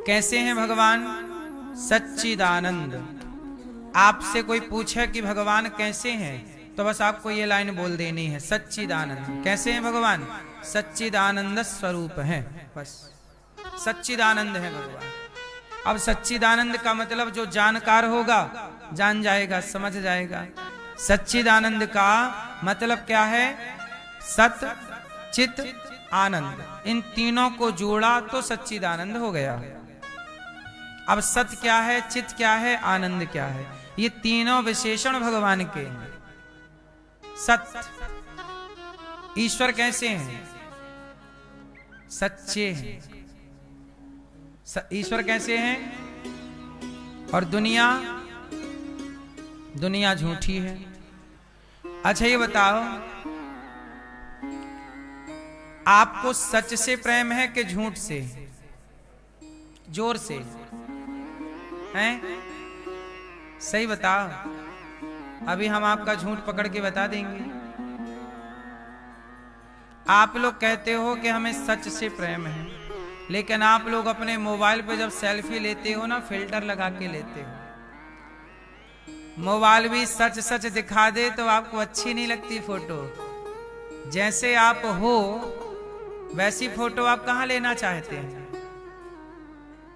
कैसे हैं भगवान? सच्चिदानंद। आपसे कोई पूछे कि भगवान कैसे हैं, तो बस आपको ये लाइन बोल देनी है, सच्चिदानंद। कैसे हैं भगवान? सच्चिदानंद स्वरूप है, बस सच्चिदानंद है भगवान। अब सच्चिदानंद का मतलब जो जानकार होगा जान जाएगा, समझ जाएगा। सच्चिदानंद का मतलब क्या है? सत चित आनंद, इन तीनों को जोड़ा तो सच्चिदानंद हो गया। अब सत क्या है, चित क्या है, आनंद क्या है? ये तीनों विशेषण भगवान के हैं। सत, ईश्वर कैसे हैं? सच्चे हैं। ईश्वर कैसे हैं? और दुनिया, दुनिया झूठी है। अच्छा ये बताओ, आपको सच से प्रेम है कि झूठ से? जोर से हैं? सही बताओ, अभी हम आपका झूठ पकड़ के बता देंगे। आप लोग कहते हो कि हमें सच से प्रेम है, लेकिन आप लोग अपने मोबाइल पे जब सेल्फी लेते हो ना, फिल्टर लगा के लेते हो। मोबाइल भी सच सच दिखा दे तो आपको अच्छी नहीं लगती फोटो। जैसे आप हो वैसी फोटो आप कहाँ लेना चाहते हैं?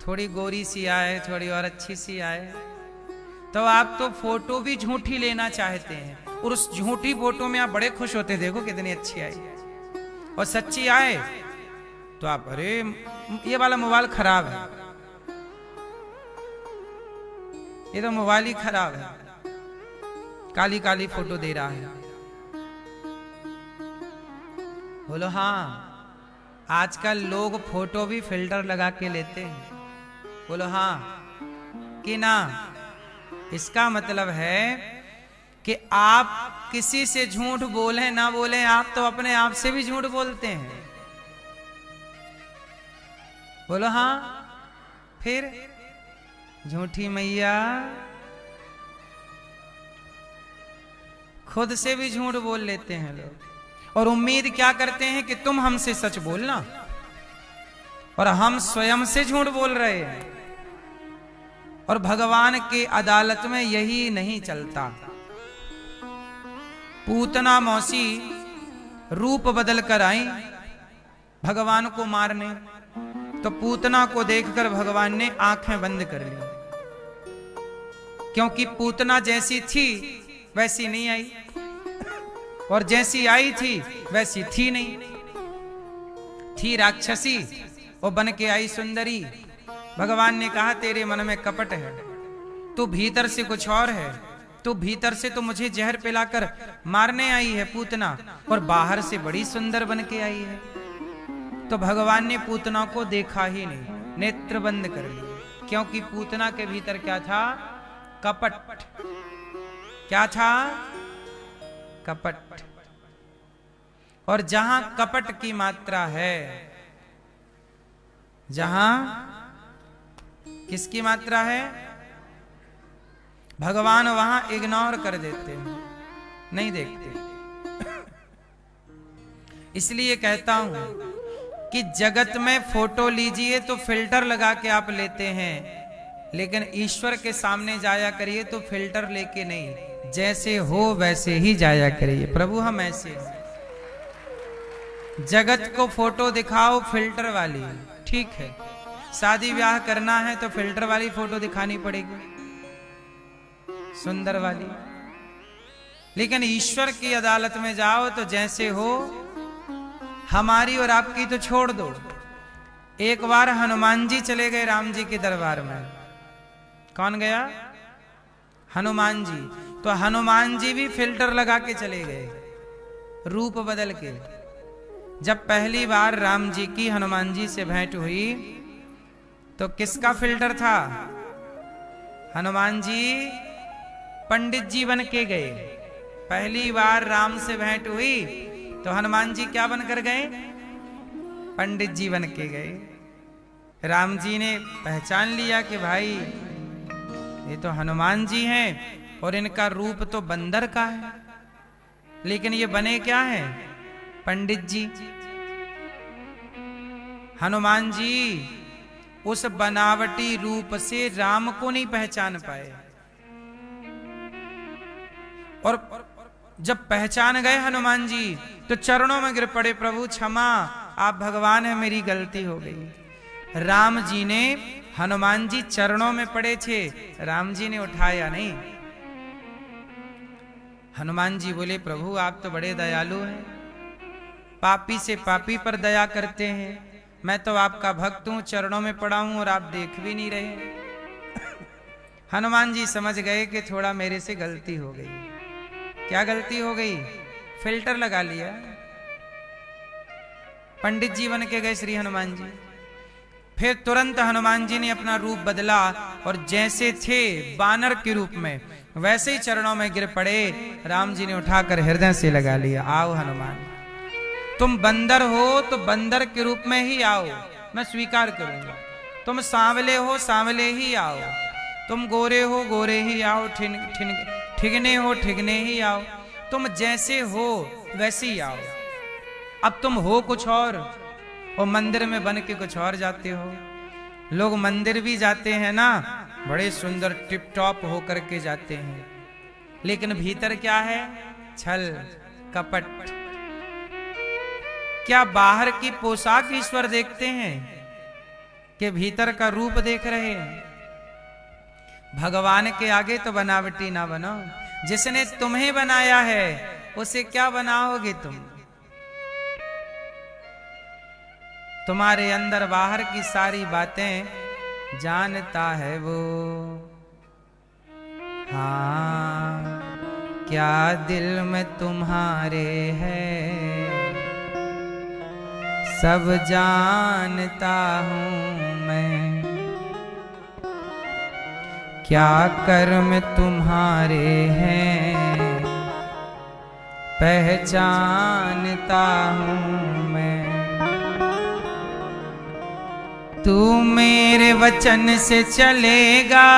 थोड़ी गोरी सी आए, थोड़ी और अच्छी सी आए, तो आप तो फोटो भी झूठी लेना चाहते हैं, और उस झूठी फोटो में आप बड़े खुश होते, देखो कितनी अच्छी आई। और सच्ची आए तो आप, अरे ये वाला मोबाइल खराब है, ये तो मोबाइल ही खराब है, काली काली फोटो दे रहा है। बोलो हाँ, आजकल लोग फोटो भी फिल्टर लगा के लेते हैं। बोलो हाँ कि ना? इसका मतलब है कि आप किसी से झूठ बोले ना बोले, आप तो अपने आप से भी झूठ बोलते हैं। बोलो हाँ, फिर झूठी मैया खुद से भी झूठ बोल लेते हैं लोग, और उम्मीद क्या करते हैं कि तुम हमसे सच बोलना, और हम स्वयं से झूठ बोल रहे हैं। और भगवान की अदालत में यही नहीं चलता। पूतना मौसी रूप बदल कर आई भगवान को मारने, तो पूतना को देखकर भगवान ने आंखें बंद कर ली, क्योंकि पूतना जैसी थी वैसी नहीं आई, और जैसी आई थी वैसी थी नहीं। थी राक्षसी और बन के आई सुंदरी। भगवान ने कहा तेरे मन में कपट है, तू भीतर से कुछ और है, तू भीतर से तो मुझे जहर पिलाकर मारने आई है पूतना, और बाहर से बड़ी सुंदर बन के आई है। तो भगवान ने पूतना को देखा ही नहीं, नेत्र बंद कर लिए, क्योंकि पूतना के भीतर क्या था? कपट। क्या था? कपट। और जहां कपट की मात्रा है, जहां किसकी मात्रा है, भगवान वहां इग्नोर कर देते हैं, नहीं देखते। इसलिए कहता हूं कि जगत में फोटो लीजिए तो फिल्टर लगा के आप लेते हैं, लेकिन ईश्वर के सामने जाया करिए तो फिल्टर लेके नहीं, जैसे हो वैसे ही जाया करिए। प्रभु हम ऐसे हैं। जगत को फोटो दिखाओ फिल्टर वाली, ठीक है, शादी ब्याह करना है तो फिल्टर वाली फोटो दिखानी पड़ेगी, सुंदर वाली। लेकिन ईश्वर की अदालत में जाओ तो जैसे हो, हमारी और आपकी तो छोड़ दो। एक बार हनुमान जी चले गए राम जी के दरबार में। कौन गया? हनुमान जी। तो हनुमान जी भी फिल्टर लगा के चले गए, रूप बदल के। जब पहली बार राम जी की हनुमान जी से भेंट हुई तो किसका फिल्टर था? हनुमान जी पंडित जी बन के गए। पहली बार राम से भेंट हुई तो हनुमान जी क्या बनकर गए? पंडित जी बन के गए। राम जी ने पहचान लिया कि भाई ये तो हनुमान जी हैं, और इनका रूप तो बंदर का है, लेकिन ये बने क्या है? पंडित जी। हनुमान जी उस बनावटी रूप से राम को नहीं पहचान पाए। और जब पहचान गए हनुमान जी तो चरणों में गिर पड़े, प्रभु क्षमा, आप भगवान हैं, मेरी गलती हो गई। राम जी ने, हनुमान जी चरणों में पड़े थे, राम जी ने उठाया नहीं। हनुमान जी बोले, प्रभु आप तो बड़े दयालु हैं, पापी से पापी पर दया करते हैं, मैं तो आपका भक्त हूं, चरणों में पड़ा हूं और आप देख भी नहीं रहे। हनुमान जी समझ गए कि थोड़ा मेरे से गलती हो गई। क्या गलती हो गई? फिल्टर लगा लिया। पंडित जी बन के गए श्री हनुमान जी। फिर तुरंत हनुमान जी ने अपना रूप बदला और जैसे थे बानर के रूप में वैसे ही चरणों में गिर पड़े। राम जी ने उठाकर हृदय से लगा लिया, आओ हनुमान, तुम बंदर हो तो बंदर के रूप में ही आओ, मैं स्वीकार करूंगा। तुम सांवले हो, सांवले ही आओ। तुम गोरे हो, गोरे ही आओ। ठिगने हो, ठिगने ही आओ। तुम जैसे हो वैसे ही आओ। अब तुम हो कुछ और मंदिर में बन के कुछ और जाते हो। लोग मंदिर भी जाते हैं ना, बड़े सुंदर टिप टॉप होकर के जाते हैं, लेकिन भीतर क्या है? छल कपट। क्या बाहर की पोशाक ईश्वर देखते हैं कि भीतर का रूप देख रहे हैं? भगवान के आगे तो बनावटी ना बनो। जिसने तुम्हें बनाया है उसे क्या बनाओगे तुम? तुम्हारे अंदर बाहर की सारी बातें जानता है वो। हाँ, क्या दिल में तुम्हारे है सब जानता हूँ मैं। क्या कर्म तुम्हारे हैं पहचानता हूँ मैं। तू मेरे वचन से चलेगा,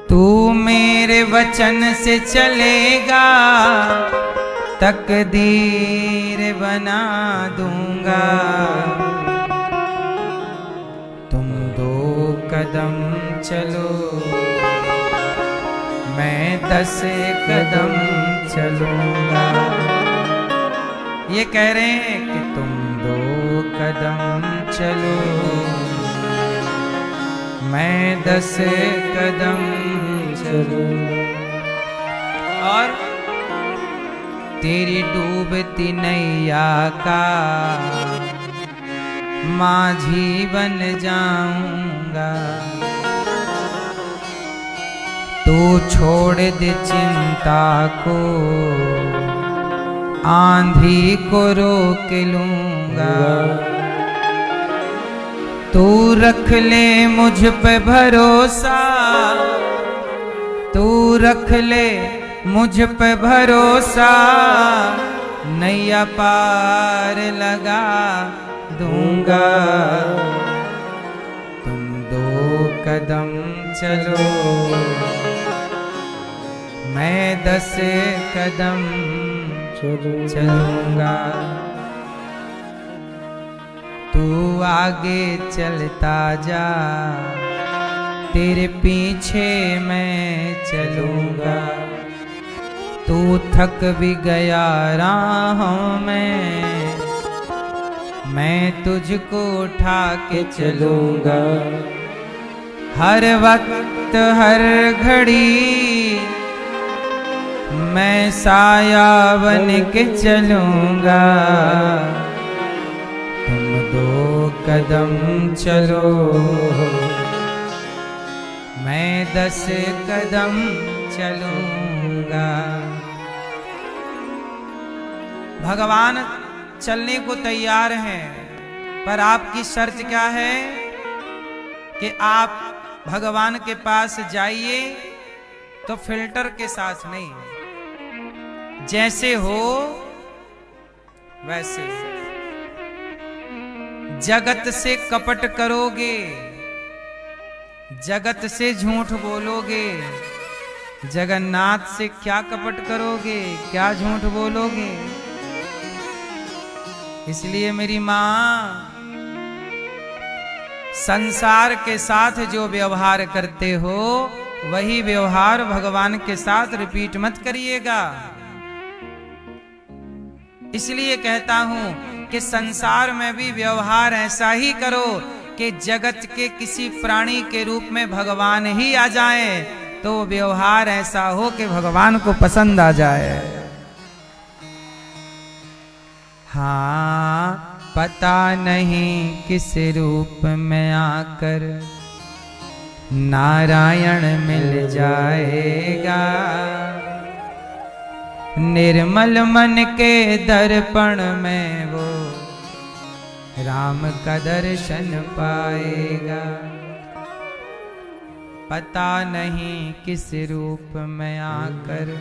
तू मेरे वचन से चलेगा, तकदीर बना दूंगा। तुम 2 कदम चलो, मैं 10 कदम चलूंगा। ये कह रहे हैं कि तुम 2 कदम चलो, मैं 10 कदम चलूंगा। और तेरी डूबती नैया का माझी बन जाऊंगा। तू छोड़ दे चिंता को, आंधी को रोक लूंगा। तू रख ले मुझ पे भरोसा, तू रख ले मुझ पे भरोसा, नैया पार लगा दूंगा। तुम 2 कदम चलो, मैं 10 कदम चलूंगा। तू आगे चलता जा, तेरे पीछे मैं चलूंगा। तू थक भी गया राहों में, मैं तुझको उठा के चलूंगा। हर वक्त हर घड़ी मैं साया बन के चलूंगा। तुम 2 कदम चलो, मैं 10 कदम चलूंगा। भगवान चलने को तैयार हैं, पर आपकी शर्त क्या है कि आप भगवान के पास जाइए तो फिल्टर के साथ नहीं, जैसे हो वैसे। जगत से कपट करोगे, जगत से झूठ बोलोगे, जगन्नाथ से क्या कपट करोगे, क्या झूठ बोलोगे? इसलिए मेरी माँ संसार के साथ जो व्यवहार करते हो वही व्यवहार भगवान के साथ रिपीट मत करिएगा। इसलिए कहता हूं कि संसार में भी व्यवहार ऐसा ही करो कि जगत के किसी प्राणी के रूप में भगवान ही आ जाए, तो व्यवहार ऐसा हो कि भगवान को पसंद आ जाए। हाँ, पता नहीं किस रूप में आकर नारायण मिल जाएगा। निर्मल मन के दर्पण में वो राम का दर्शन पाएगा। पता नहीं किस रूप में आकर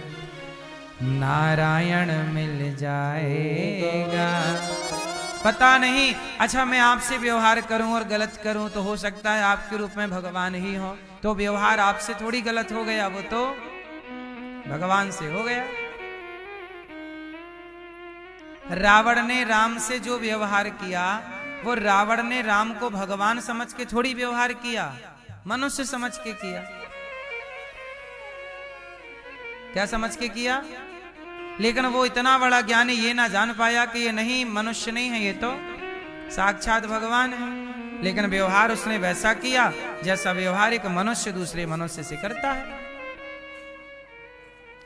नारायण मिल जाएगा। पता नहीं, अच्छा मैं आपसे व्यवहार करूं और गलत करूं तो हो सकता है आपके रूप में भगवान ही हो, तो व्यवहार आपसे थोड़ी गलत हो गया, वो तो भगवान से हो गया। रावण ने राम से जो व्यवहार किया, वो रावण ने राम को भगवान समझ के थोड़ी व्यवहार किया, मनुष्य समझ के किया। क्या समझ के किया? लेकिन वो इतना बड़ा ज्ञानी ये ना जान पाया कि ये नहीं, मनुष्य नहीं है, ये तो साक्षात भगवान है। लेकिन व्यवहार उसने वैसा किया जैसा व्यवहार एक मनुष्य दूसरे मनुष्य से करता है।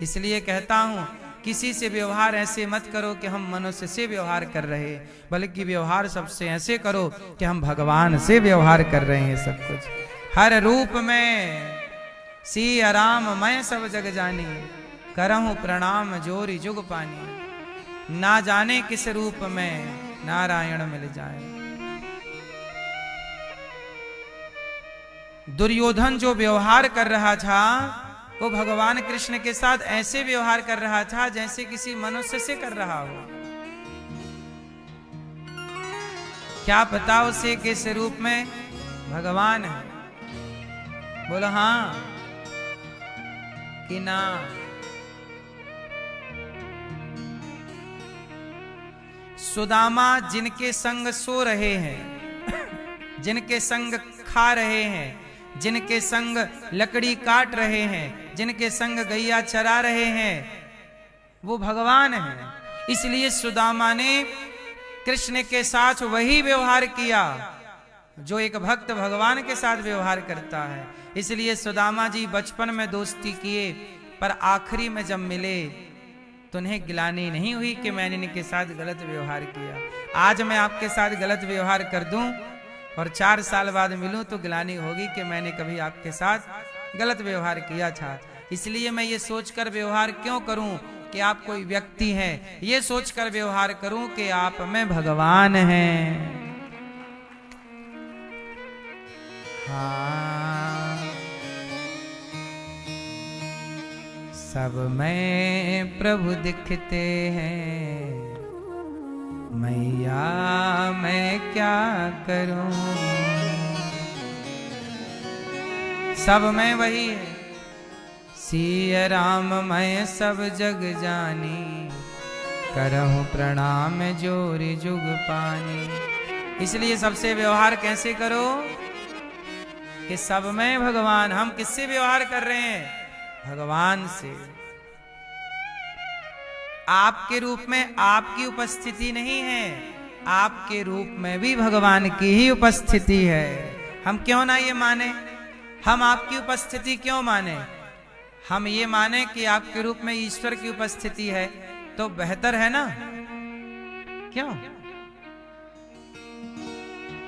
इसलिए कहता हूं, किसी से व्यवहार ऐसे मत करो कि हम मनुष्य से व्यवहार कर रहे, बल्कि व्यवहार सबसे ऐसे करो कि हम भगवान से व्यवहार कर रहे हैं। सब कुछ हर रूप में सिया राम मैं सब जग जानी, करहूं प्रणाम जोरी जुग पानी। ना जाने किस रूप में नारायण मिल जाए। दुर्योधन जो व्यवहार कर रहा था, वो भगवान कृष्ण के साथ ऐसे व्यवहार कर रहा था जैसे किसी मनुष्य से कर रहा हो। क्या पता उसे किस रूप में भगवान है? बोलो हाँ कि ना। सुदामा जिनके संग सो रहे हैं, जिनके संग खा रहे हैं, जिनके संग लकड़ी काट रहे हैं, जिनके संग गैया चरा रहे हैं, वो भगवान हैं। इसलिए सुदामा ने कृष्ण के साथ वही व्यवहार किया जो एक भक्त भगवान के साथ व्यवहार करता है। इसलिए सुदामा जी बचपन में दोस्ती किए, पर आखिरी में जब मिले तो उन्हें गिलानी नहीं हुई कि मैंने इनके साथ गलत व्यवहार किया। आज मैं आपके साथ गलत व्यवहार कर दूं और 4 साल बाद मिलूं तो गिलानी होगी कि मैंने कभी आपके साथ गलत व्यवहार किया था। इसलिए मैं ये सोचकर व्यवहार क्यों करूं कि आप कोई व्यक्ति हैं, ये सोचकर व्यवहार करूं कि आप में भगवान हैं। हाँ, सब में प्रभु दिखते हैं, मैया मैं क्या करूं। सब में वही है, सिया राम मैं सब जग जानी, करहूं प्रणाम जोरी जुग पानी। इसलिए सबसे व्यवहार कैसे करो कि सब में भगवान। हम किससे व्यवहार कर रहे हैं? भगवान से। आपके रूप में आपकी उपस्थिति नहीं है, आपके रूप में भी भगवान की ही उपस्थिति है। हम क्यों ना ये माने? हम आपकी उपस्थिति क्यों माने? हम ये माने कि आपके रूप में ईश्वर की उपस्थिति है तो बेहतर है ना? क्यों?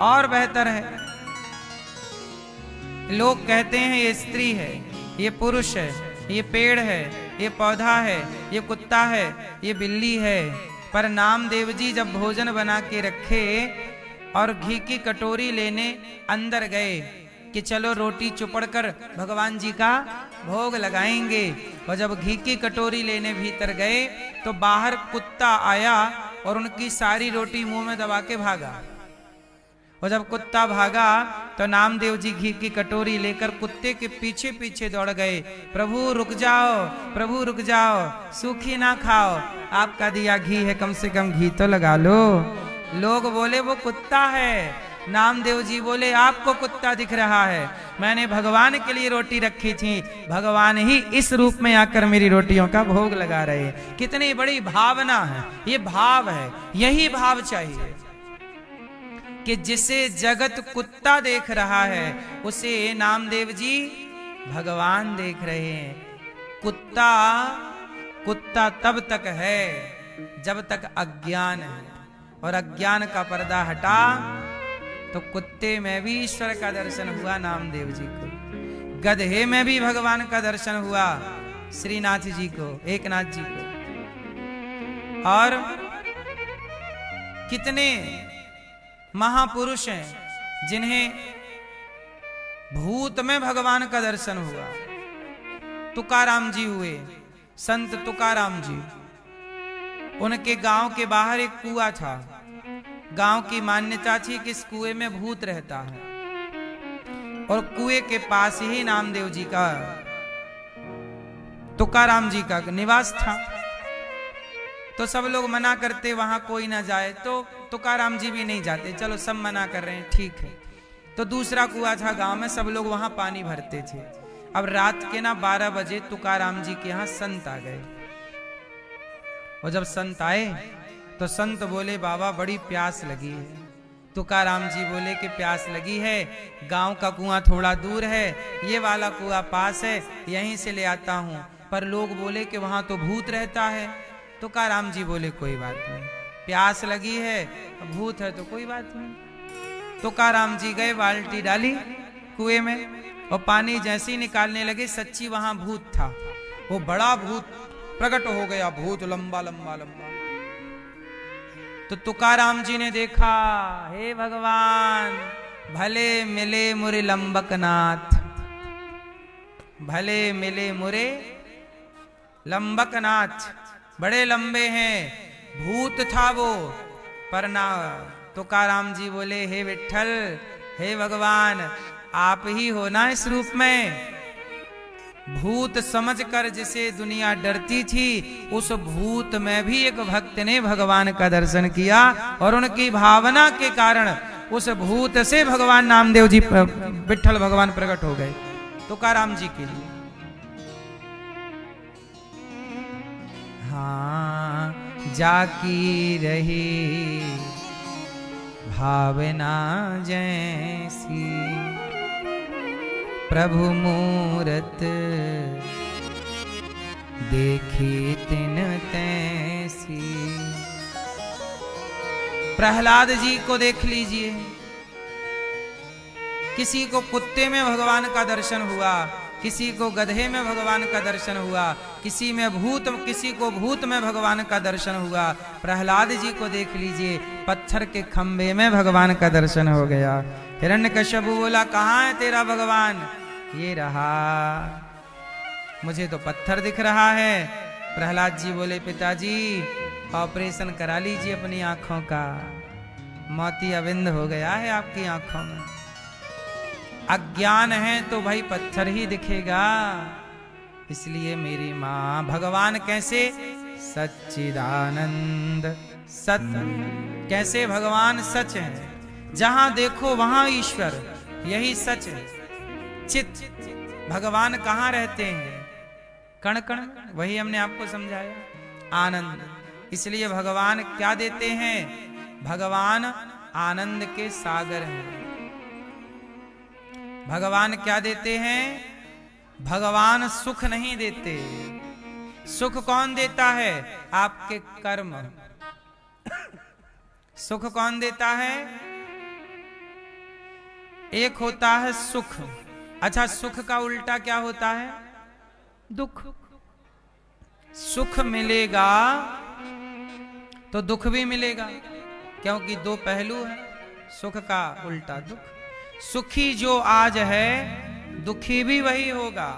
और बेहतर है। लोग कहते हैं ये स्त्री है, ये पुरुष है, ये पेड़ है, ये पौधा है, ये कुत्ता है, ये बिल्ली है। पर नामदेव जी जब भोजन बना के रखे और घी की कटोरी लेने अंदर गए कि चलो रोटी चुपड़ कर भगवान जी का भोग लगाएंगे, और जब घी की कटोरी लेने भीतर गए तो बाहर कुत्ता आया और उनकी सारी रोटी मुंह में दबा के भागा। और जब कुत्ता भागा तो नामदेव जी घी की कटोरी लेकर कुत्ते के पीछे पीछे दौड़ गए। प्रभु रुक जाओ, प्रभु रुक जाओ, सूखी ना खाओ, आपका दिया घी है, कम से कम घी तो लगा लो। लोग बोले वो कुत्ता है, नामदेव जी बोले आपको कुत्ता दिख रहा है, मैंने भगवान के लिए रोटी रखी थी, भगवान ही इस रूप में आकर मेरी रोटियों का भोग लगा रहे हैं। कितनी बड़ी भावना है, ये भाव है, यही भाव चाहिए कि जिसे जगत कुत्ता देख रहा है उसे नामदेव जी भगवान देख रहे हैं। कुत्ता तब तक है जब तक अज्ञान है, और अज्ञान का पर्दा हटा तो कुत्ते में भी ईश्वर का दर्शन हुआ नामदेव जी को, गधे में भी भगवान का दर्शन हुआ श्रीनाथ जी को, एकनाथ जी को। और कितने महापुरुष हैं जिन्हें भूत में भगवान का दर्शन हुआ। तुकाराम जी हुए, संत तुकाराम जी, उनके गांव के बाहर एक कुआं था। गांव की मान्यता थी कि इस कुएं में भूत रहता है, और कुएं के पास ही नामदेव जी का, तुकाराम जी का निवास था। तो सब लोग मना करते वहां कोई ना जाए, तो तुकाराम जी भी नहीं जाते, चलो सब मना कर रहे हैं ठीक है। तो दूसरा कुआं था गांव में, सब लोग वहां पानी भरते थे। अब रात के 12 बजे तुकाराम जी के यहाँ संत आ गए, और जब संत आए तो संत बोले बाबा बड़ी प्यास लगी है। तुकाराम जी बोले कि प्यास लगी है, गांव का कुआं थोड़ा दूर है, ये वाला कुआं पास है, यहीं से ले आता हूं, पर लोग बोले कि वहां तो भूत रहता है। तुकाराम जी बोले कोई बात नहीं, प्यास लगी है, भूत है तो कोई बात नहीं। तुकाराम जी गए, बाल्टी डाली कुएं में, और पानी जैसे ही निकालने लगे सच्ची वहां भूत था। वो बड़ा भूत प्रकट हो गया, भूत लंबा लंबा लंबा। तो तुकाराम जी ने देखा, हे भगवान भले मिले मुरे लंबकनाथ, भले मिले मुरे लंबकनाथ, बड़े लंबे हैं। भूत था वो, पर ना। तुकाराम जी बोले हे विठ्ठल, हे भगवान, आप ही हो ना इस रूप में। भूत समझकर जिसे दुनिया डरती थी, उस भूत में भी एक भक्त ने भगवान का दर्शन किया, और उनकी भावना के कारण उस भूत से भगवान नामदेव जी, विठ्ठल भगवान प्रकट हो गए तुकाराम जी के लिए। हाँ, जाकी रही भावना जैसी, प्रभु मूरत देखी तिन तैसी। प्रहलाद जी को देख लीजिए, किसी को कुत्ते में भगवान का दर्शन हुआ, किसी को गधे में भगवान का दर्शन हुआ, किसी को भूत में भगवान का दर्शन हुआ। प्रहलाद जी को देख लीजिए, पत्थर के खंबे में भगवान का दर्शन हो गया। हिरण्यकश्यप बोला कहाँ है तेरा भगवान? ये रहा, मुझे तो पत्थर दिख रहा है। प्रहलाद जी बोले पिताजी ऑपरेशन करा लीजिए अपनी आंखों का, मोतियाबिंद हो गया है आपकी आंखों में। अज्ञान है तो भाई पत्थर ही दिखेगा। इसलिए मेरी माँ, भगवान कैसे? सच्चिदानंद सत्य। कैसे भगवान सच है, जहां देखो वहां ईश्वर, यही सच है। चित भगवान कहाँ रहते हैं? कण कण, वही हमने आपको समझाया। आनंद, इसलिए भगवान क्या देते हैं? भगवान आनंद के सागर हैं। भगवान क्या देते हैं? भगवान सुख नहीं देते। सुख कौन देता है? आपके कर्म। सुख कौन देता है? एक होता है सुख। अच्छा, सुख का उल्टा क्या होता है? दुख। सुख मिलेगा तो दुख भी मिलेगा, क्योंकि दो पहलू हैं। सुख का उल्टा दुख। सुखी जो आज है, दुखी भी वही होगा।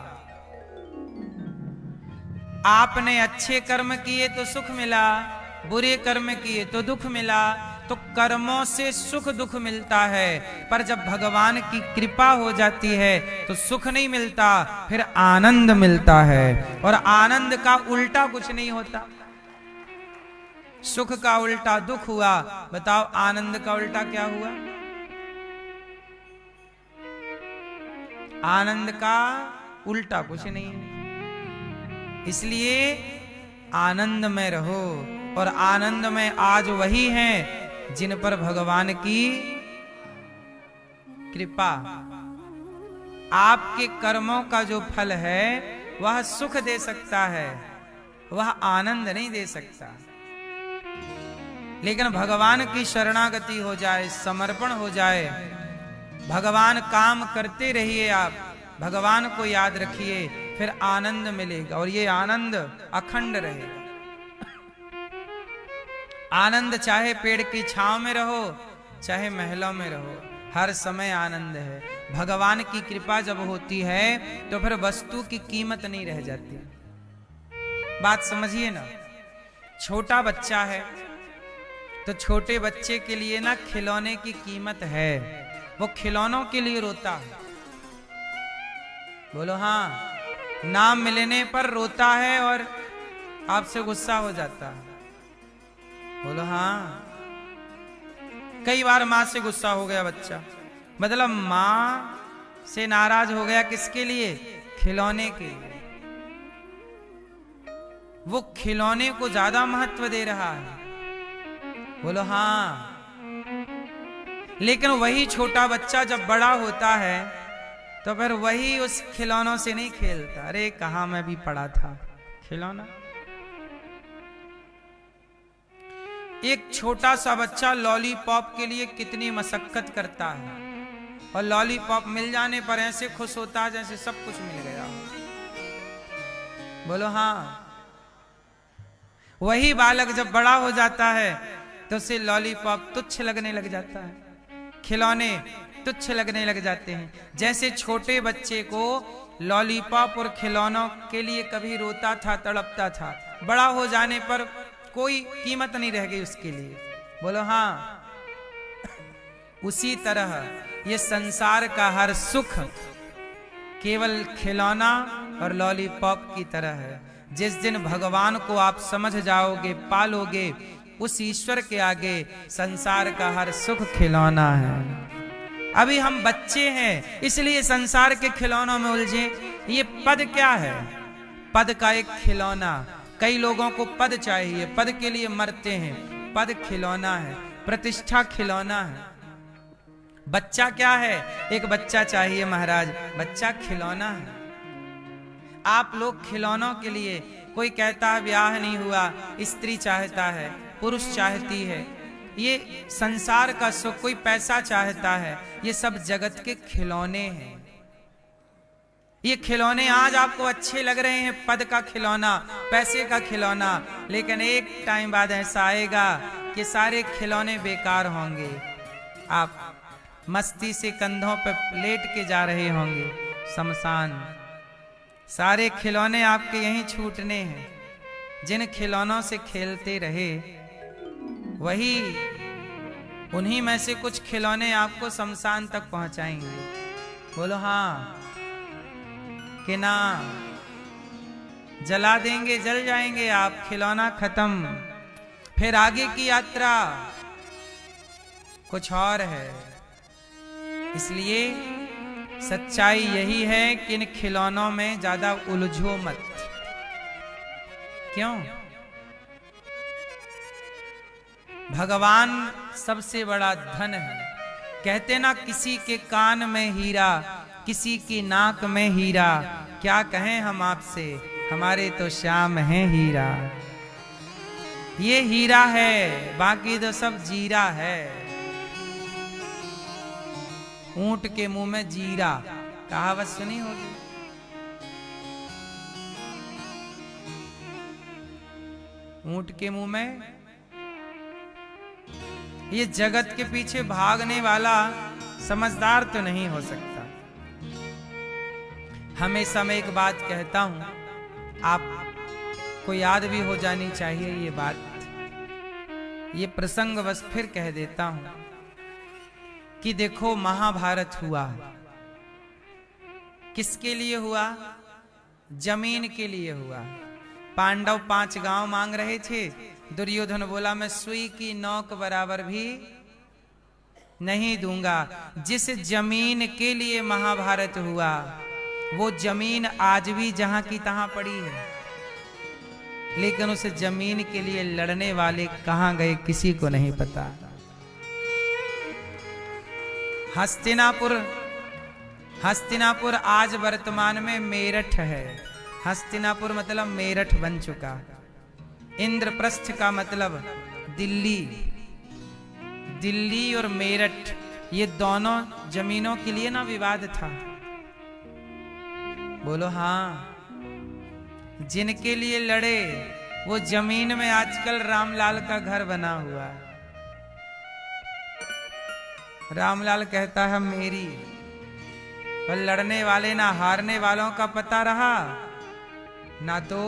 आपने अच्छे कर्म किए तो सुख मिला, बुरे कर्म किए तो दुख मिला। तो कर्मों से सुख दुख मिलता है, पर जब भगवान की कृपा हो जाती है तो सुख नहीं मिलता, फिर आनंद मिलता है। और आनंद का उल्टा कुछ नहीं होता। सुख का उल्टा दुख हुआ, बताओ आनंद का उल्टा क्या हुआ? आनंद का उल्टा कुछ नहीं है। इसलिए आनंद में रहो, और आनंद में आज वही हैं जिन पर भगवान की कृपा। आपके कर्मों का जो फल है वह सुख दे सकता है, वह आनंद नहीं दे सकता। लेकिन भगवान की शरणागति हो जाए, समर्पण हो जाए, भगवान काम करते रहिए, आप भगवान को याद रखिए, फिर आनंद मिलेगा, और ये आनंद अखंड रहेगा। आनंद चाहे पेड़ की छांव में रहो, चाहे महलों में रहो, हर समय आनंद है। भगवान की कृपा जब होती है तो फिर वस्तु की कीमत नहीं रह जाती। बात समझिए ना, छोटा बच्चा है तो छोटे बच्चे के लिए ना खिलौने की कीमत है, वो खिलौनों के लिए रोता है। बोलो हाँ, नाम मिलने पर रोता है और आपसे गुस्सा हो जाता है। बोलो हाँ, कई बार मां से गुस्सा हो गया बच्चा, मतलब मां से नाराज हो गया, किसके लिए? खिलौने के लिए। वो खिलौने को ज्यादा महत्व दे रहा है। बोलो हाँ। लेकिन वही छोटा बच्चा जब बड़ा होता है तो फिर वही उस खिलौनों से नहीं खेलता। अरे कहां मैं भी पड़ा था खिलौना। एक छोटा सा बच्चा लॉलीपॉप के लिए कितनी मशक्कत करता है, और लॉलीपॉप मिल जाने पर ऐसे खुश होता है जैसे सब कुछ मिल गया। बोलो हाँ। वही बालक जब बड़ा हो जाता है तो उसे लॉलीपॉप तुच्छ लगने लग जाता है, खिलौने तुच्छ लगने लग जाते हैं। जैसे छोटे बच्चे को लॉलीपॉप और खिलौनों के लिए कभी रोता था, तड़पता था, बड़ा हो जाने पर कोई कीमत नहीं रह गई उसके लिए। बोलो हाँ। उसी तरह ये संसार का हर सुख केवल खिलौना और लॉलीपॉप की तरह है। जिस दिन भगवान को आप समझ जाओगे, पालोगे, उस ईश्वर के आगे संसार का हर सुख खिलौना है। अभी हम बच्चे हैं इसलिए संसार के खिलौनों में उलझे। ये पद क्या है? पद का एक खिलौना। कई लोगों को पद चाहिए, पद के लिए मरते हैं। पद खिलौना है, प्रतिष्ठा खिलौना है। बच्चा क्या है? एक बच्चा चाहिए महाराज, बच्चा खिलौना है। आप लोग खिलौनों के लिए, कोई कहता है ब्याह नहीं हुआ, स्त्री चाहता है, पुरुष चाहती है, ये संसार का सुख, कोई पैसा चाहता है, ये सब जगत के खिलौने हैं। ये खिलौने आज आपको अच्छे लग रहे हैं, पद का खिलौना, पैसे का खिलौना, लेकिन एक टाइम बाद ऐसा आएगा कि सारे खिलौने बेकार होंगे। आप मस्ती से कंधों पर लेट के जा रहे होंगे शमशान। सारे खिलौने आपके यहीं छूटने हैं। जिन खिलौनों से खेलते रहे वही, उन्हीं में से कुछ खिलौने आपको शमशान तक पहुंचाएंगे। बोलो हाँ कि ना? जला देंगे, जल जाएंगे आप, खिलौना खत्म। फिर आगे की यात्रा कुछ और है। इसलिए सच्चाई यही है कि इन खिलौनों में ज्यादा उलझो मत। क्यों? भगवान सबसे बड़ा धन है। कहते ना, किसी के कान में हीरा, किसी की नाक में हीरा, क्या कहें हम आपसे, हमारे तो श्याम है हीरा। ये हीरा है, बाकी तो सब जीरा है। ऊंट के मुंह में जीरा, कहावत सुनी होगी। ऊंट के मुंह में, ये जगत के पीछे भागने वाला समझदार तो नहीं हो सकता। हमेशा मैं एक बात कहता हूं, आपको याद भी हो जानी चाहिए ये बात। ये प्रसंग बस फिर कह देता हूं कि देखो, महाभारत हुआ, किसके लिए हुआ? जमीन के लिए हुआ। पांडव 5 गांव मांग रहे थे। दुर्योधन बोला मैं सुई की नोक बराबर भी नहीं दूंगा। जिस जमीन के लिए महाभारत हुआ वो जमीन आज भी जहां की तहां पड़ी है, लेकिन उस जमीन के लिए लड़ने वाले कहां गए किसी को नहीं पता। हस्तिनापुर आज वर्तमान में मेरठ है। हस्तिनापुर मतलब मेरठ बन चुका। इंद्रप्रस्थ का मतलब दिल्ली। दिल्ली और मेरठ ये दोनों जमीनों के लिए ना विवाद था। बोलो हाँ। जिनके लिए लड़े वो जमीन में आजकल रामलाल का घर बना हुआ है। रामलाल कहता है मेरी, पर लड़ने वाले ना हारने वालों का पता रहा, ना तो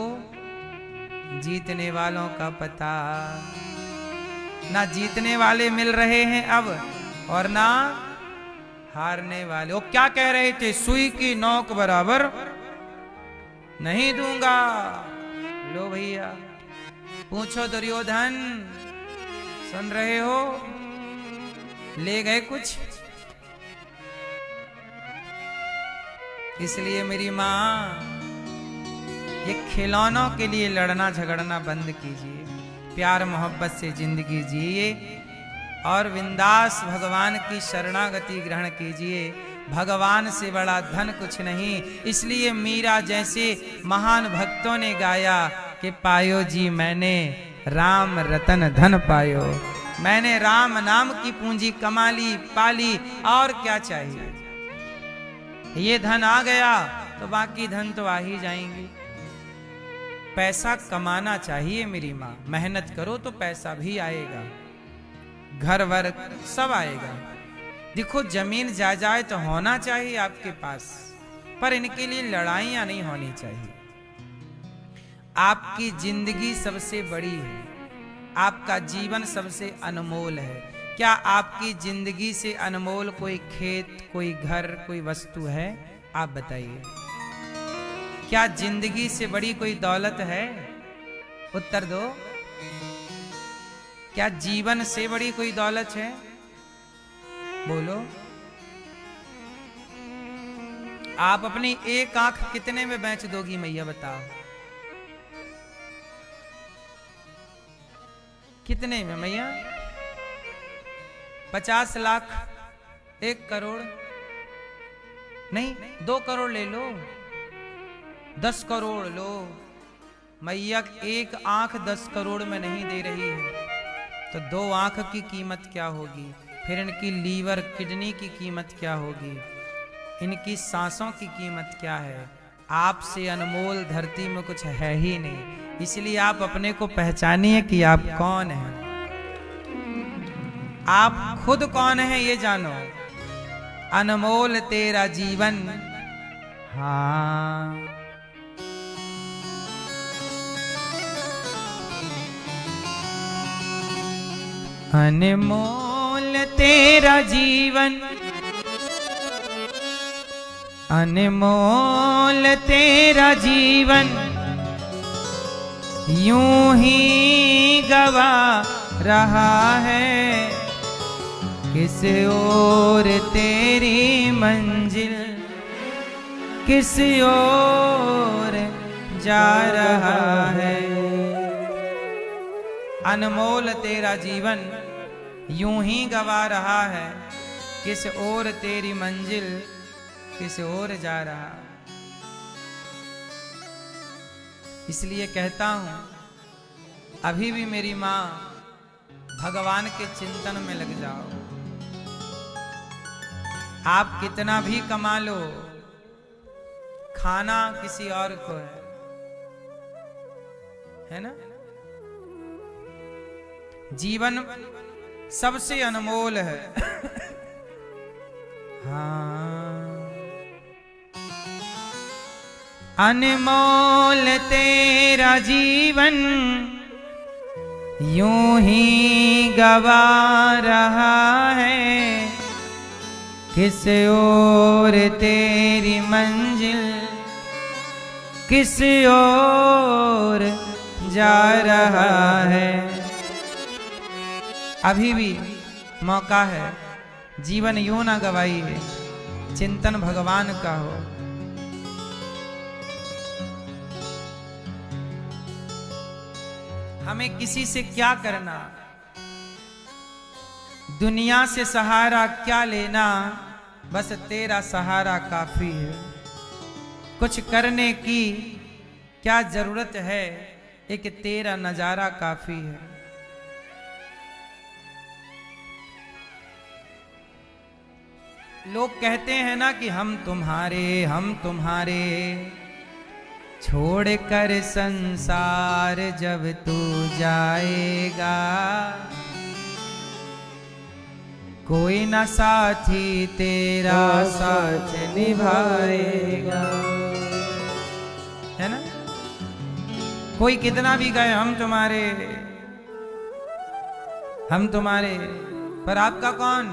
जीतने वालों का पता। ना जीतने वाले मिल रहे हैं अब और ना हारने वाले। वो क्या कह रहे थे, सुई की नोक बराबर नहीं दूंगा। लो भैया पूछो दुर्योधन, सुन रहे हो, ले गए कुछ। इसलिए मेरी मां, ये खिलौनों के लिए लड़ना झगड़ना बंद कीजिए, प्यार मोहब्बत से जिंदगी जिए और विंदास भगवान की शरणागति ग्रहण कीजिए। भगवान से बड़ा धन कुछ नहीं। इसलिए मीरा जैसे महान भक्तों ने गाया कि पायो जी मैंने राम रतन धन पायो। मैंने राम नाम की पूंजी कमा ली, पाली, और क्या चाहिए। ये धन आ गया तो बाकी धन तो आ ही जाएंगे। पैसा कमाना चाहिए मेरी माँ, मेहनत करो तो पैसा भी आएगा, घर वर सब आएगा। देखो जमीन जायदाद तो होना चाहिए आपके पास, पर इनके लिए लड़ाइयां नहीं होनी चाहिए। आपकी जिंदगी सबसे बड़ी है, आपका जीवन सबसे अनमोल है। क्या आपकी जिंदगी से अनमोल कोई खेत, कोई घर, कोई वस्तु है? आप बताइए, क्या जिंदगी से बड़ी कोई दौलत है? उत्तर दो। क्या जीवन से बड़ी कोई दौलत है? बोलो। आप अपनी एक आंख कितने में बेच दोगी मैया, बताओ कितने में मैया? 50 लाख, 1 करोड़ नहीं, 2 करोड़ ले लो, 10 करोड़ लो। मैया एक आंख 10 करोड़ में नहीं दे रही है तो 2 आंख की कीमत क्या होगी? फिर इनकी लीवर किडनी की कीमत क्या होगी? इनकी सांसों की कीमत क्या है? आपसे अनमोल धरती में कुछ है ही नहीं। इसलिए आप अपने को पहचानिए कि आप कौन हैं। आप खुद कौन हैं ये जानो। अनमोल तेरा जीवन, हाँ अनमोल तेरा जीवन, अनमोल तेरा जीवन, यूं ही गवा रहा है। किस ओर तेरी मंजिल, किस ओर जा रहा है। अनमोल तेरा जीवन यूं ही गवा रहा है, किस ओर तेरी मंजिल, किस ओर जा रहा। इसलिए कहता हूं, अभी भी मेरी मां भगवान के चिंतन में लग जाओ। आप कितना भी कमा लो, खाना किसी और को है ना। जीवन सबसे अनमोल है। हाँ अनमोल तेरा जीवन, यूं ही गवा रहा है। किस ओर तेरी मंजिल, किस ओर जा रहा है। अभी भी मौका है, जीवन यूं ना गवाइए, चिंतन भगवान का हो। हमें किसी से क्या करना, दुनिया से सहारा क्या लेना, बस तेरा सहारा काफी है। कुछ करने की क्या जरूरत है, एक तेरा नजारा काफी है। लोग कहते हैं ना कि हम तुम्हारे, छोड़ कर संसार जब तू जाएगा, कोई ना साथी तेरा साथ निभाएगा। है ना? कोई कितना भी कहे हम तुम्हारे, पर आपका कौन?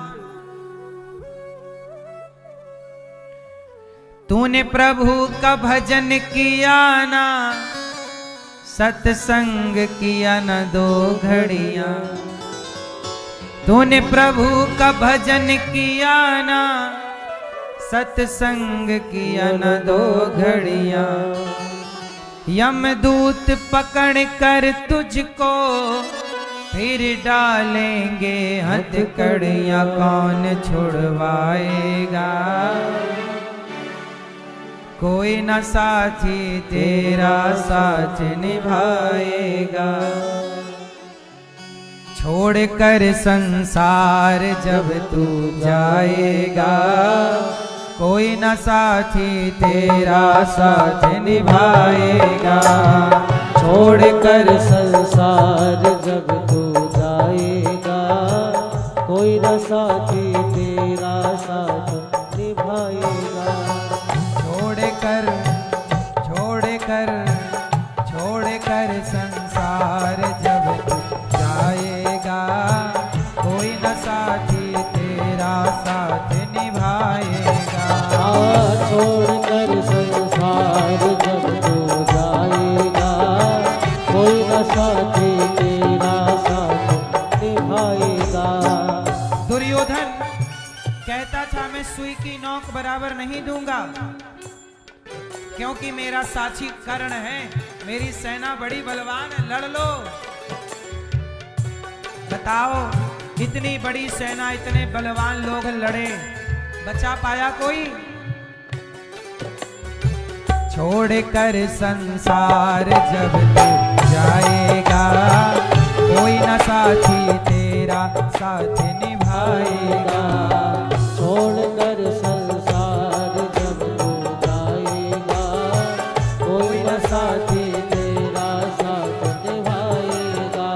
तूने प्रभु का भजन किया ना, सत्संग किया न 2 घड़ियां। तूने प्रभु का भजन किया ना, सत्संग किया न 2 घड़ियां। यमदूत पकड़ कर तुझको फिर डालेंगे हथकड़ियां, कौन छुड़वाएगा? कोई न साथी तेरा साथ निभाएगा। छोड़ कर संसार जब तू जाएगा, कोई न साथी तेरा साथ निभाएगा। छोड़ कर संसार जब तू जाएगा, कोई न साथी तेरा साथ निभाएगा। छोड़ कर संसार जब तू जाएगा, कोई न साथी तेरा साथ निभाएगा। छोड़ कर संसार जब तू जाएगा, कोई न साथी तेरा साथ निभाएगा। दुर्योधन कहता था मैं सुई की नोक बराबर नहीं दूंगा, क्योंकि मेरा साथी कर्ण है, मेरी सेना बड़ी बलवान है, लड़ लो। बताओ, इतनी बड़ी सेना, इतने बलवान लोग लड़े, बचा पाया कोई? छोड़ कर संसार जब तू जाएगा, कोई न साथी तेरा साथ निभाएगा। छोड़ कर संसार जब तू जाएगा, कोई न साथी तेरा साथ निभाएगा।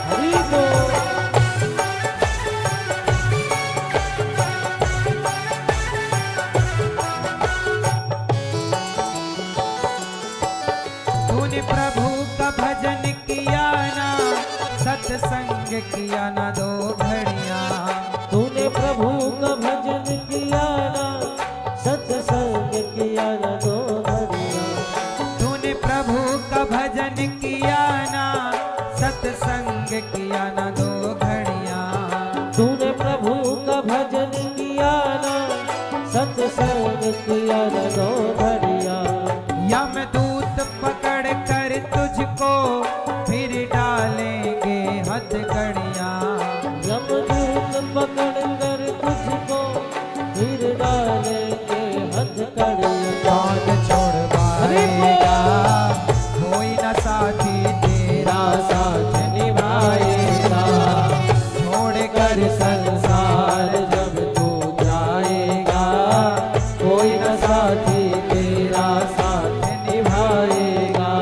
हरि बोल। तूने प्रभु का भजन किया ना, सत्संग किया ना 2 घड़ियां। तूने प्रभु का भजन किया ना, सत्संग किया ना 2 घड़ियां। तूने प्रभु का भजन किया ना, सत्संग किया ना 2 घड़ियां। तूने प्रभु का भजन किया ना, सत्संग किया ना 2 घड़ियां। यमदूत पकड़ कर तुझको फिर डालेंगे हथकड़ियां। यमदूत पकड़ कर तुझको फिर डालेंगे हथकड़ियां। कौन छोड़वाएगा, कोई न साथी तेरा साथ निभाएगा। छोड़ कर संसार जब तू जाएगा, कोई न साथी तेरा साथ निभाएगा।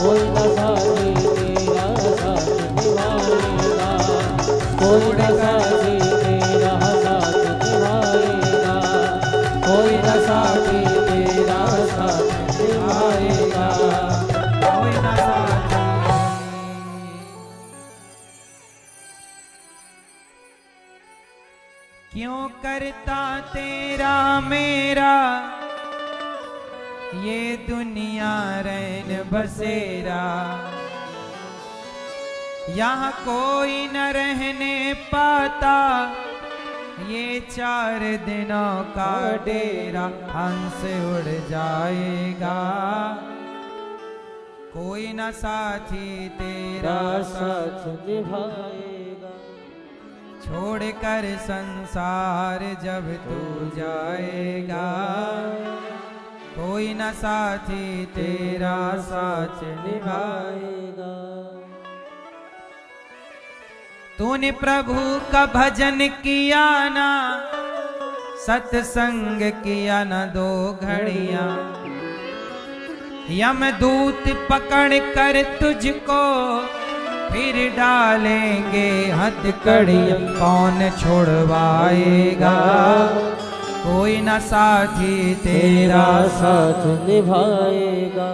कोई न साथी तेरा साथ निभाएगा, कोई न साथी तेरा साथ निभाएगा, कोई न साथी तेरा साथ निभाएगा, कोई न साथी। क्यों करता तेरा मेरा ये दुनिया रैन बसेरा, यहाँ कोई न रहने पाता ये 4 दिनों का डेरा, हंस उड़ जाएगा कोई न साथी तेरा साथ निभाएगा, छोड़कर संसार जब तू जाएगा, कोई न साथी तेरा साथ निभाएगा। तूने प्रभु का भजन किया ना, सत्संग किया न 2 घड़ियां, यमदूत पकड़ कर तुझको फिर डालेंगे हथकड़ियां, कौन छुड़वाएगा कोई न साथी तेरा साथ निभाएगा।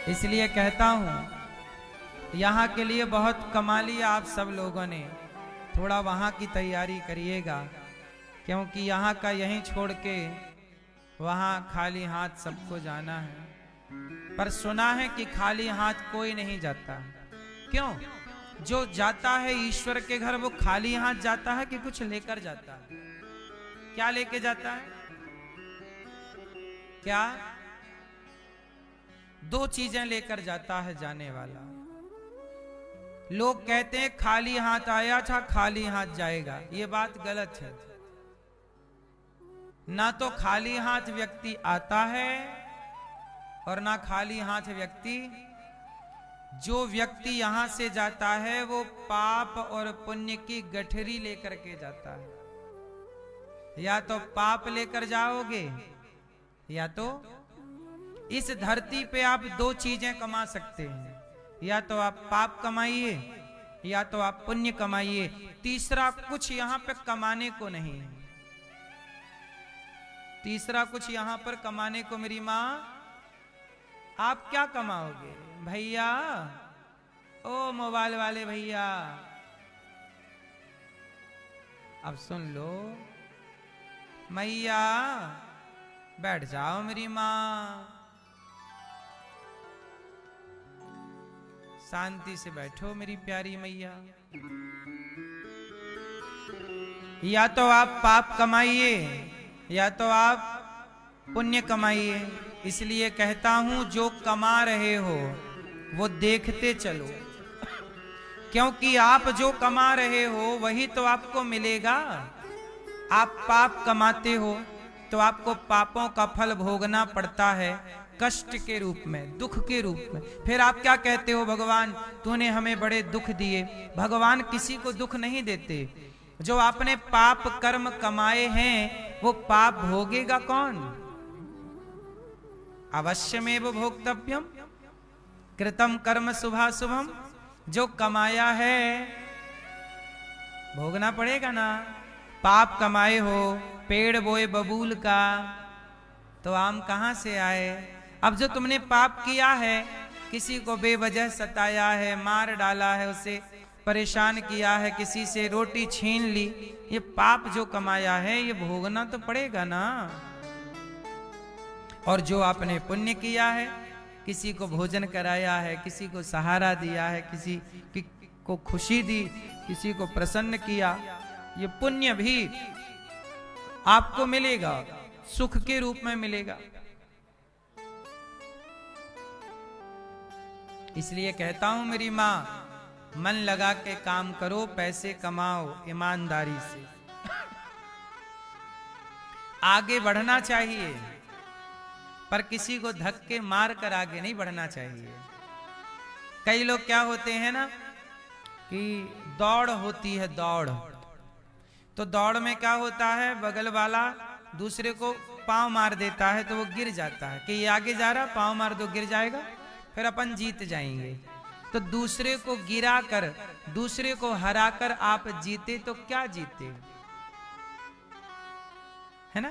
इसलिए कहता हूं यहाँ के लिए बहुत कमा लिया आप सब लोगों ने, थोड़ा वहाँ की तैयारी करिएगा, क्योंकि यहाँ का यहीं छोड़ के वहाँ खाली हाथ सबको जाना है। पर सुना है कि खाली हाथ कोई नहीं जाता। क्यों? जो जाता है ईश्वर के घर वो खाली हाथ जाता है कि कुछ लेकर जाता है? क्या लेके जाता है? क्या? 2 चीजें लेकर जाता है जाने वाला। लोग कहते हैं खाली हाथ आया था खाली हाथ जाएगा, ये बात गलत है। ना तो खाली हाथ व्यक्ति आता है और ना खाली हाथ व्यक्ति, जो व्यक्ति यहां से जाता है वो पाप और पुण्य की गठरी लेकर के जाता है। या तो पाप लेकर जाओगे या तो इस धरती पे आप 2 चीजें कमा सकते हैं, या तो आप पाप कमाइए या तो आप पुण्य कमाइए, तीसरा कुछ यहां पे कमाने को नहीं है। तीसरा कुछ यहां पर कमाने को मेरी मां, आप क्या कमाओगे भैया? ओ मोबाइल वाले भैया, अब सुन लो। मैया बैठ जाओ मेरी मां, शांति से बैठो मेरी प्यारी मैया। या तो आप पाप कमाइए या तो आप पुण्य कमाइए। इसलिए कहता हूं जो कमा रहे हो वो देखते चलो, क्योंकि आप जो कमा रहे हो वही तो आपको मिलेगा। आप पाप कमाते हो तो आपको पापों का फल भोगना पड़ता है, कष्ट के रूप में, दुख के रूप में। फिर आप क्या कहते हो, भगवान तूने हमें बड़े दुख दिए। भगवान किसी को दुख नहीं देते। जो आपने पाप कर्म कमाए हैं वो पाप भोगेगा कौन? अवश्यमेव भोक्तव्यम कृतम कर्म शुभाशुभम। जो कमाया है भोगना पड़ेगा ना। पाप कमाए हो, पेड़ बोए बबूल का तो आम कहां से आए। अब जो तुमने पाप किया है, किसी को बेवजह सताया है, मार डाला है, उसे परेशान किया है, किसी से रोटी छीन ली, ये पाप जो कमाया है ये भोगना तो पड़ेगा ना। और जो आपने पुण्य किया है, किसी को भोजन कराया है, किसी को सहारा दिया है, किसी को खुशी दी, किसी को प्रसन्न किया, ये पुण्य भी आपको मिलेगा, सुख के रूप में मिलेगा। इसलिए कहता हूं मेरी मां, मन लगा के काम करो, पैसे कमाओ ईमानदारी से। आगे बढ़ना चाहिए पर किसी को धक्के मार कर आगे नहीं बढ़ना चाहिए। कई लोग क्या होते हैं ना कि दौड़ होती है, दौड़, तो दौड़ में क्या होता है, बगल वाला दूसरे को पांव मार देता है तो वो गिर जाता है कि ये आगे जा रहा, पांव मार दो गिर जाएगा, फिर अपन जीत जाएंगे। तो दूसरे को गिराकर, दूसरे को हराकर आप जीते तो क्या जीते, है ना।